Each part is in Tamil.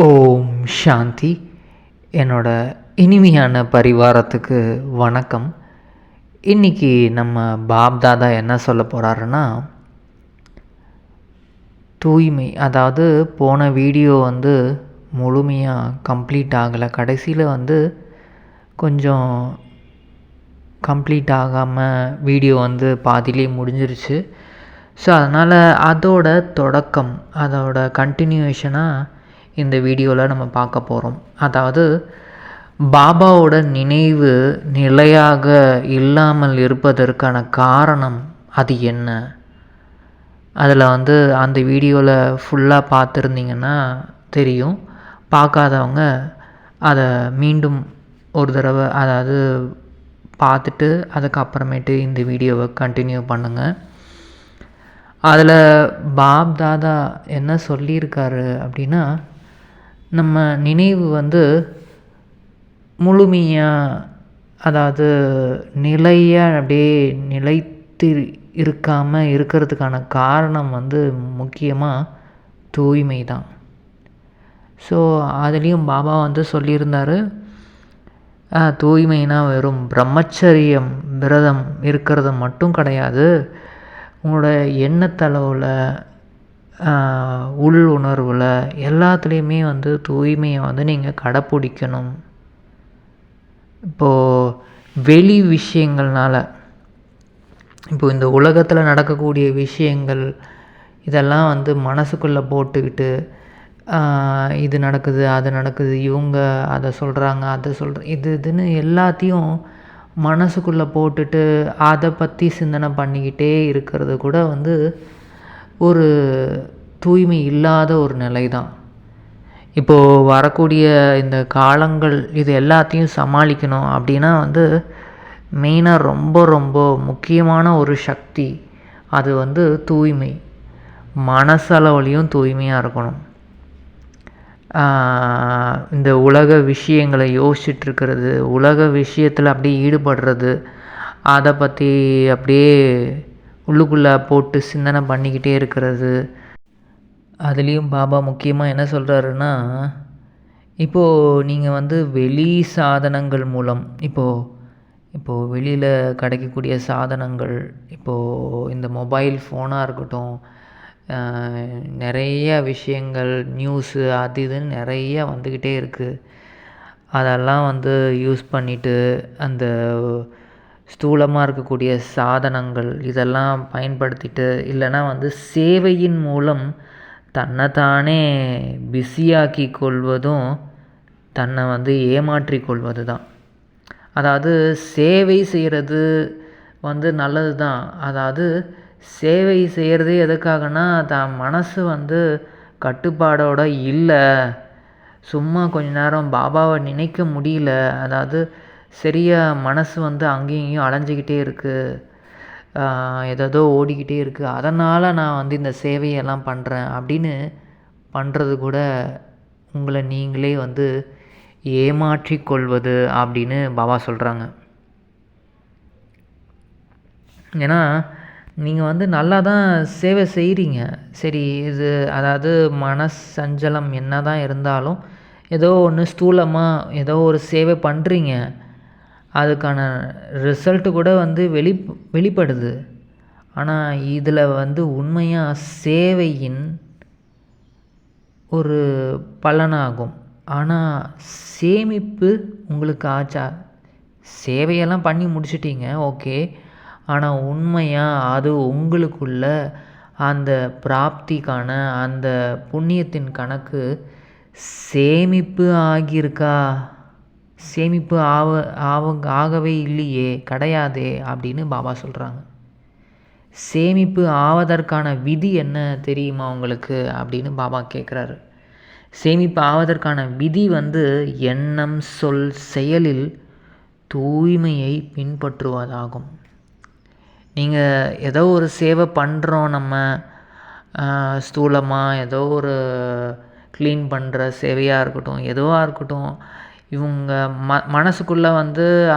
ஓம் சாந்தி. என்னோட இனிமையான பரிவாரத்துக்கு வணக்கம். இன்றைக்கி நம்ம பாப்தாதா என்ன சொல்ல போகிறாருன்னா, தூய்மை, அதாவது போன வீடியோ முழுமையாக கம்ப்ளீட் ஆகலை. கடைசியில் கொஞ்சம் கம்ப்ளீட் ஆகாமல் வீடியோ பாதியிலே முடிஞ்சிருச்சு. ஸோ அதனால் அதோட தொடக்கம், அதோட கண்டினியூவேஷனாக இந்த வீடியோவில் நம்ம பார்க்க போகிறோம். அதாவது பாபாவோட நினைவு நிலையாக இல்லாமல் இருப்பதற்கான காரணம் அது என்ன? அதில் அந்த வீடியோவில் ஃபுல்லாக பார்த்துருந்தீங்கன்னா தெரியும். பார்க்காதவங்க அதை மீண்டும் ஒரு தடவை பார்த்துட்டு அதுக்கப்புறமேட்டு இந்த வீடியோவை கண்டினியூ பண்ணுங்கள். அதில் பாப்தாதா என்ன சொல்லியிருக்காரு அப்படின்னா, நம்ம நினைவு முழுமையாக, அதாவது நிலையாக அப்படியே நிலைத்து இருக்காமல் இருக்கிறதுக்கான காரணம் முக்கியமாக தூய்மை தான். ஸோ அதுலேயும் பாபா சொல்லியிருந்தார், தூய்மைனா வெறும் பிரம்மச்சரியம் விரதம் இருக்கிறது மட்டும் கிடையாது, உங்களோட எண்ணத்தளவில், உள் உணர்வில் எல்லாத்துலேயுமே தூய்மையை நீங்கள் கடைப்பிடிக்கணும். இப்போது வெளி விஷயங்கள்னால, இப்போது இந்த உலகத்தில் நடக்கக்கூடிய விஷயங்கள் இதெல்லாம் மனசுக்குள்ளே போட்டுக்கிட்டு, இது நடக்குது அது நடக்குது, இவங்க அதை சொல்கிறாங்க அதை இதுன்னு எல்லாத்தையும் மனசுக்குள்ளே போட்டுட்டு அதை பற்றி சிந்தனை பண்ணிக்கிட்டே இருக்கிறது கூட ஒரு தூய்மை இல்லாத ஒரு நிலை தான். இப்போது வரக்கூடிய இந்த காலங்கள் இது எல்லாத்தையும் சமாளிக்கணும் அப்படின்னா மெயினாக ரொம்ப ரொம்ப முக்கியமான ஒரு சக்தி அது தூய்மை. மனசளவுலையும் தூய்மையாக இருக்கணும். இந்த உலக விஷயங்களை யோசிச்சுட்ருக்கிறது, உலக விஷயத்தில் அப்படியே ஈடுபடுறது, அதை பற்றி அப்படியே உள்ளுக்குள்ளே போட்டு சிந்தனை பண்ணிக்கிட்டே இருக்கிறது. அதுலேயும் பாபா முக்கியமாக என்ன சொல்கிறாருன்னா, இப்போது நீங்கள் வெளி சாதனங்கள் மூலம், இப்போது வெளியில் கிடைக்கக்கூடிய சாதனங்கள், இப்போது இந்த மொபைல் ஃபோனாக இருக்கட்டும், நிறைய விஷயங்கள், நியூஸு அது இதுன்னு நிறைய வந்துக்கிட்டே இருக்குது. அதெல்லாம் யூஸ் பண்ணிவிட்டு அந்த ஸ்தூலமாக இருக்கக்கூடிய சாதனங்கள் இதெல்லாம் பயன்படுத்திட்டு, இல்லைன்னா சேவையின் மூலம் தன்னைத்தானே பிஸியாக்கி கொள்வதும் தன்னை ஏமாற்றி கொள்வது தான். அதாவது சேவை செய்கிறது நல்லது தான். அதாவது சேவை செய்கிறது எதுக்காகனா, தான் மனசு கட்டுப்பாடோடு இல்லை, சும்மா கொஞ்ச நேரம் பாபாவை நினைக்க முடியல, அதாவது சரியாக மனசு அங்கேயும் இங்கேயும் அலைஞ்சிக்கிட்டே இருக்குது, ஏதோ ஓடிக்கிட்டே இருக்குது, அதனால் நான் இந்த சேவையெல்லாம் பண்ணுறேன் அப்படின்னு பண்ணுறது கூட உங்களை நீங்களே ஏமாற்றி கொள்வது அப்படின்னு பாபா சொல்கிறாங்க. ஏன்னா நீங்கள் நல்லா தான் சேவை செய்கிறீங்க, சரி, இது அதாவது மனசஞ்சலம் என்ன தான் இருந்தாலும் ஏதோ ஒன்று ஸ்தூலமாக ஏதோ ஒரு சேவை பண்ணுறீங்க, அதுக்கான ரிசல்ட்டு கூட வெளிப்படுது. ஆனால் இதில் உண்மையாக சேவையின் ஒரு பலனாகும். ஆனால் சேமிப்பு உங்களுக்கு ஆச்சா? சேவையெல்லாம் பண்ணி முடிச்சிட்டிங்க, ஓகே, ஆனால் உண்மையாக அது உங்களுக்குள்ள அந்த பிராப்திக்கான அந்த புண்ணியத்தின் கணக்கு சேமிப்பு ஆகியிருக்கா? சேமிப்பு ஆகவே இல்லையே, கிடையாதே அப்படின்னு பாபா சொல்கிறாங்க. சேமிப்பு ஆவதற்கான விதி என்ன தெரியுமா உங்களுக்கு அப்படின்னு பாபா கேட்குறாரு. சேமிப்பு ஆவதற்கான விதி எண்ணம், சொல், செயலில் தூய்மையை பின்பற்றுவதாகும். நீங்கள் ஏதோ ஒரு சேவை பண்ணுறோம், நம்ம ஸ்தூலமாக ஏதோ ஒரு க்ளீன் பண்ணுற சேவையாக இருக்கட்டும், எதுவாக இருக்கட்டும், இவங்க மனசுக்குள்ளே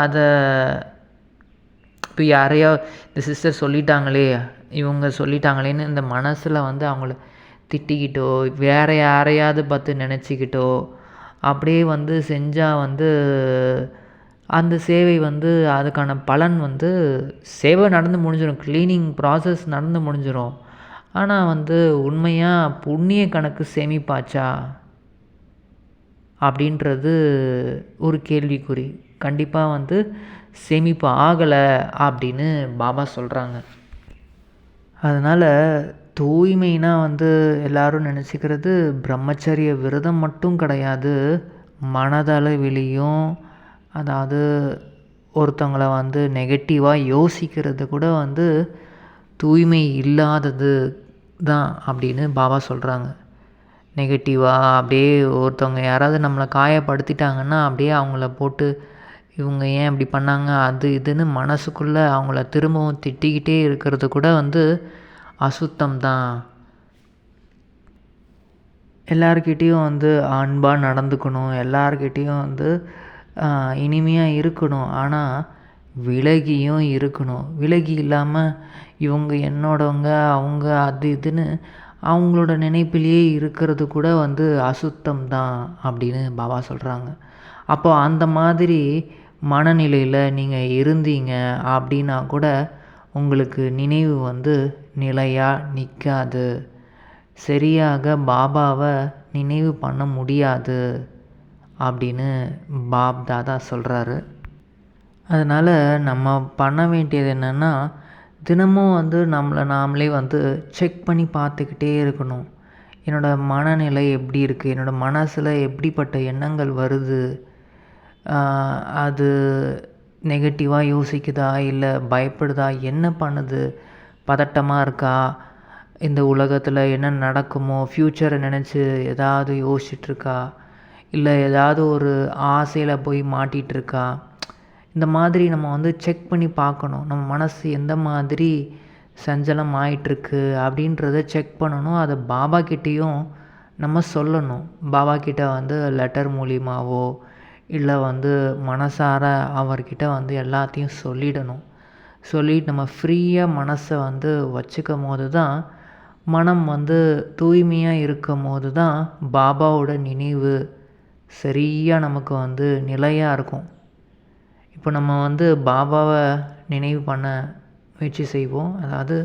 அதை இப்போ யாரையோ இந்த சிஸ்டர் சொல்லிட்டாங்களே, இவங்க சொல்லிட்டாங்களேன்னு இந்த மனசில் அவங்கள திட்டிக்கிட்டோ வேறு யாரையாவது பார்த்து நினச்சிக்கிட்டோ அப்படியே வந்து செஞ்சால் வந்து அந்த சேவை வந்து அதுக்கான பலன் வந்து சேவை நடந்து முடிஞ்சிடும், க்ளீனிங் ப்ராசஸ் நடந்து முடிஞ்சிடும். ஆனால் வந்து உண்மையாக புண்ணிய கணக்கு சேமிப்பாச்சா அப்படின்றது ஒரு கேள்விக்குறி. கண்டிப்பாக வந்து சேமிப்பு ஆகலை அப்படின்னு பாபா சொல்கிறாங்க. அதனால் தூய்மைனா வந்து எல்லோரும் நினச்சிக்கிறது பிரம்மச்சரிய விரதம் மட்டும் கிடையாது, மனதளவிலையும் அதாவது ஒருத்தவங்களை வந்து நெகட்டிவாக யோசிக்கிறது கூட வந்து தூய்மை இல்லாதது தான் அப்படின்னு பாபா சொல்கிறாங்க. நெகட்டிவாக அப்படியே ஒருத்தவங்க யாராவது நம்மளை காயப்படுத்திட்டாங்கன்னா அப்படியே அவங்கள போட்டு இவங்க ஏன் இப்படி பண்ணாங்க அது இதுன்னு மனசுக்குள்ளே அவங்கள திரும்பவும் திட்டிக்கிட்டே இருக்கிறது கூட வந்து அசுத்தம் தான். எல்லார்கிட்டேயும் வந்து அன்பாக நடந்துக்கணும், எல்லார்கிட்டேயும் வந்து இனிமையாக இருக்கணும், ஆனால் விலகியும் இருக்கணும். விலகி இல்லாமல் இவங்க என்னோடவங்க அவங்க அது இதுன்னு அவங்களோட நினைப்பிலேயே இருக்கிறது கூட வந்து அசுத்தம் தான் அப்படின்னு பாபா சொல்கிறாங்க. அப்போ அந்த மாதிரி மனநிலையில் நீங்கள் இருந்தீங்க அப்படின்னா கூட உங்களுக்கு நினைவு வந்து நிலையாக நிற்காது, சரியாக பாபாவை நினைவு பண்ண முடியாது அப்படின்னு பாப் தாதா சொல்கிறாரு. அதனால் நம்ம பண்ண வேண்டியது என்னென்னா தினமும் வந்து நம்மளை நாமளே வந்து செக் பண்ணி பார்த்துக்கிட்டே இருக்கணும். என்னோடய மனநிலை எப்படி இருக்குது, என்னோடய மனசில் எப்படிப்பட்ட எண்ணங்கள் வருது, அது நெகட்டிவாக யோசிக்குதா இல்லை பயப்படுதா, என்ன பண்ணுது, பதட்டமாக இருக்கா, இந்த உலகத்தில் என்ன நடக்குமோ ஃப்யூச்சரை நினச்சி ஏதாவது யோசிச்சிட்ருக்கா, இல்லை ஏதாவது ஒரு ஆசையில் போய் மாட்டிகிட்ருக்கா. இந்த மாதிரி நம்ம வந்து செக் பண்ணி பார்க்கணும். நம்ம மனசு எந்த மாதிரி சஞ்சலம் ஆகிட்டுருக்கு அப்படின்றத செக் பண்ணணும். அதை பாபா கிட்டேயும் நம்ம சொல்லணும். பாபா கிட்டே வந்து லெட்டர் மூலியமாகவோ இல்லை வந்து மனசார அவர்கிட்ட வந்து எல்லாத்தையும் சொல்லிடணும். சொல்லிட்டு நம்ம ஃப்ரீயாக மனசை வந்து வச்சுக்கும் போது தான், மனம் வந்து தூய்மையாக இருக்கும் போது தான் பாபாவோட நினைவு சரியாக நமக்கு வந்து நிலையாக இருக்கும். இப்போ நம்ம வந்து பாபாவை நினைவு பண்ண முயற்சி செய்வோம். அதாவது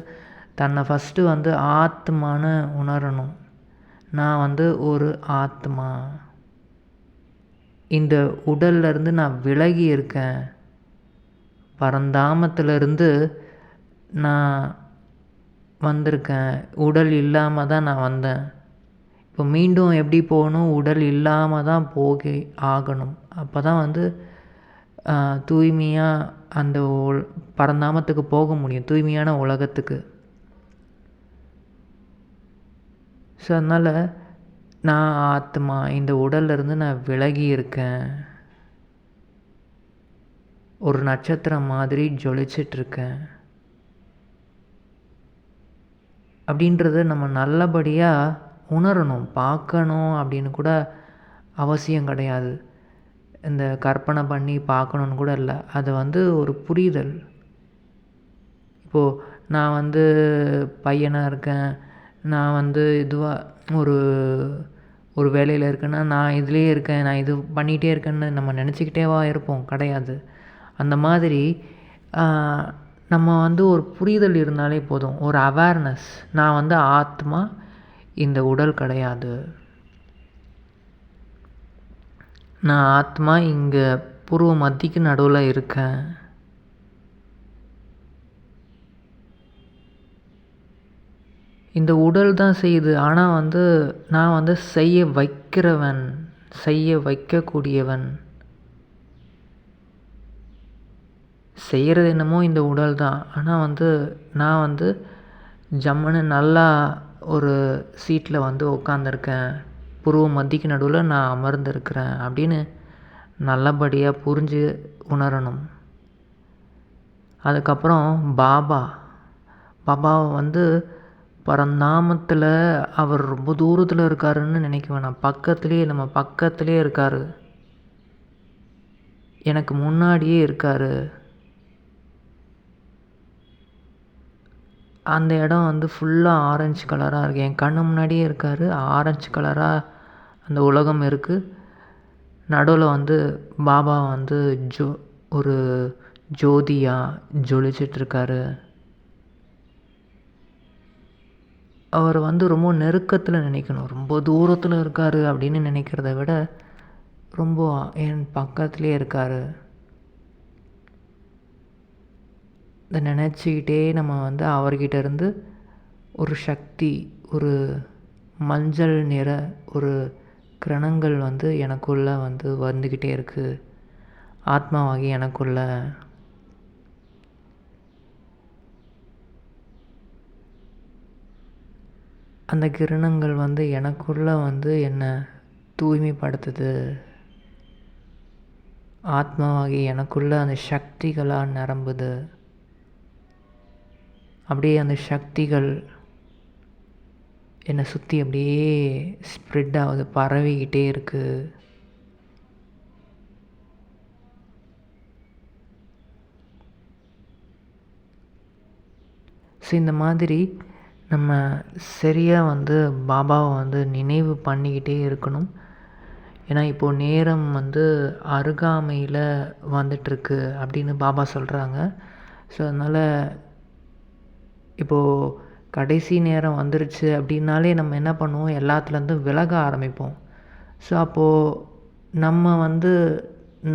தன்னை ஃபஸ்ட்டு வந்து ஆத்மான்னு உணரணும். நான் வந்து ஒரு ஆத்மா, இந்த உடல்லேருந்து நான் விலகி இருக்கேன், பரந்தாமத்திலிருந்து நான் வந்திருக்கேன், உடல் இல்லாமல் தான் நான் வந்தேன், இப்போ மீண்டும் எப்படி போகணும், உடல் இல்லாமல் தான் போக ஆகணும். அப்போ தான் வந்து தூய்மையாக அந்த பரந்தாமத்துக்கு போக முடியும், தூய்மையான உலகத்துக்கு. ஸோ அதனால் நான் ஆத்மா, இந்த உடல்லேருந்து நான் விலகி இருக்கேன், ஒரு நட்சத்திரம் மாதிரி ஜொலிச்சிட்ருக்கேன் அப்படின்றத நம்ம நல்லபடியாக உணரணும். பார்க்கணும் அப்படின்னு கூட அவசியம் கிடையாது, இந்த கற்பனை பண்ணி பார்க்கணுன்னு கூட இல்லை. அது வந்து ஒரு புரிதல். இப்போது நான் வந்து பையனாக இருக்கேன், நான் வந்து இதுவாக ஒரு வேலையில் இருக்கேன்னா நான் இதிலே இருக்கேன், நான் இது பண்ணிகிட்டே இருக்கேன்னு நம்ம நினச்சிக்கிட்டேவா இருப்போம்? கிடையாது. அந்த மாதிரி நம்ம வந்து ஒரு புரிதல் இருந்தாலே போதும், ஒரு அவேர்னஸ். நான் வந்து ஆத்மா, இந்த உடல் கிடையாது, நான் ஆத்மா இங்கே பூர்வ மத்திக்கு நடுவில் இருக்கேன், இந்த உடல் தான் செய்யுது, ஆனால் வந்து நான் வந்து செய்ய வைக்கிறவன், செய்ய வைக்கக்கூடியவன். செய்கிறது என்னமோ இந்த உடல் தான், ஆனால் வந்து நான் வந்து ஜம்முன்னு நல்லா ஒரு சீட்டில் வந்து உட்காந்துருக்கேன், புருவ மத்திக்கு நடுவில் நான் அமர்ந்திருக்கிறேன் அப்படின்னு நல்லபடியாக புரிஞ்சு உணரணும். அதுக்கப்புறம் பாபாவை வந்து பரந்தாமத்தில் அவர் ரொம்ப தூரத்தில் இருக்காருன்னு நினைக்க வேணாம், பக்கத்துலேயே, நம்ம பக்கத்துலேயே இருக்கார், எனக்கு முன்னாடியே இருக்கார். அந்த இடம் வந்து ஃபுல்லாக ஆரஞ்சு கலராக இருக்குது. என் கண்ணு முன்னாடியே இருக்கார். ஆரஞ்சு கலராக அந்த உலகம் இருக்குது. நடுவில் வந்து பாபா வந்து ஒரு ஜோதியாக ஜொலிச்சிட்ருக்காரு. அவர் வந்து ரொம்ப நெருக்கத்தில் நினைக்கணும். ரொம்ப தூரத்தில் இருக்கார் அப்படின்னு நினைக்கிறத விட ரொம்ப என் பக்கத்துலேயே இருக்கார். இதை நினச்சிக்கிட்டே நம்ம வந்து அவர்கிட்ட இருந்து ஒரு சக்தி, ஒரு மஞ்சள் நிற ஒரு கிரணங்கள் வந்து எனக்குள்ளே வந்து வந்துக்கிட்டே இருக்குது. ஆத்மாவாகி எனக்குள்ள அந்த கிரணங்கள் வந்து எனக்குள்ளே வந்து என்னை தூய்மைப்படுத்துது. ஆத்மாவாகி எனக்குள்ளே அந்த சக்திகளாக நிரம்புது. அப்படியே அந்த சக்திகள் என்னை சுற்றி அப்படியே ஸ்ப்ரெட் ஆகுது, பரவிக்கிட்டே இருக்குது. ஸோ இந்த மாதிரி நம்ம சரியாக வந்து பாபாவை வந்து நினைவு பண்ணிக்கிட்டே இருக்கணும். ஏன்னா இப்போது நேரம் வந்து அருகாமையில் வந்துட்டுருக்கு அப்படின்னு பாபா சொல்கிறாங்க. ஸோ அதனால் இப்போது கடைசி நேரம் வந்துருச்சு அப்படின்னாலே நம்ம என்ன பண்ணுவோம், எல்லாத்துலேருந்தும் விலக ஆரம்பிப்போம். ஸோ அப்போது நம்ம வந்து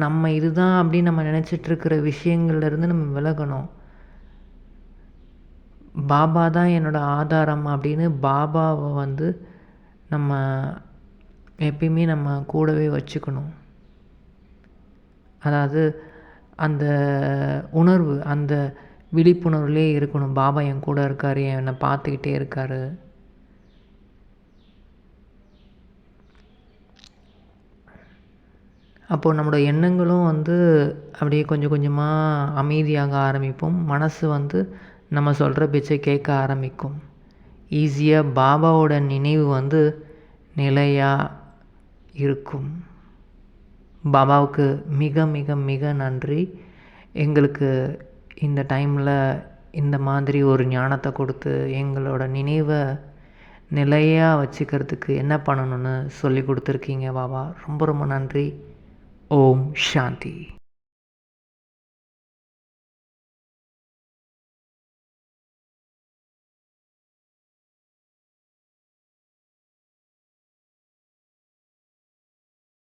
நம்ம இதுதான் அப்படின்னு நம்ம நினச்சிட்ருக்கிற விஷயங்கள்லேருந்து நம்ம விலகணும். பாபா தான் என்னோடய ஆதாரம் அப்படின்னு பாபாவை வந்து நம்ம எப்பயுமே நம்ம கூடவே வச்சுக்கணும். அதாவது அந்த உணர்வு, அந்த விழிப்புணர்வுலே இருக்கணும். பாபா என் கூட இருக்கார், என்னை பார்த்துக்கிட்டே இருக்கார். அப்போது நம்மளோட எண்ணங்களும் வந்து அப்படியே கொஞ்சம் கொஞ்சமாக அமைதியாக ஆரம்பிப்போம். மனசு வந்து நம்ம சொல்கிற பேச்சை கேட்க ஆரம்பிக்கும். ஈஸியாக பாபாவோட நினைவு வந்து நிலையாக இருக்கும். பாபாவுக்கு மிக மிக மிக நன்றி. எங்களுக்கு இந்த டைமில் இந்த மாதிரி ஒரு ஞானத்தை கொடுத்து எங்களோட நினைவை நிலையாக வச்சுக்கிறதுக்கு என்ன பண்ணணும்னு சொல்லி கொடுத்துருக்கீங்க பாபா. ரொம்ப ரொம்ப நன்றி. ஓம் சாந்தி.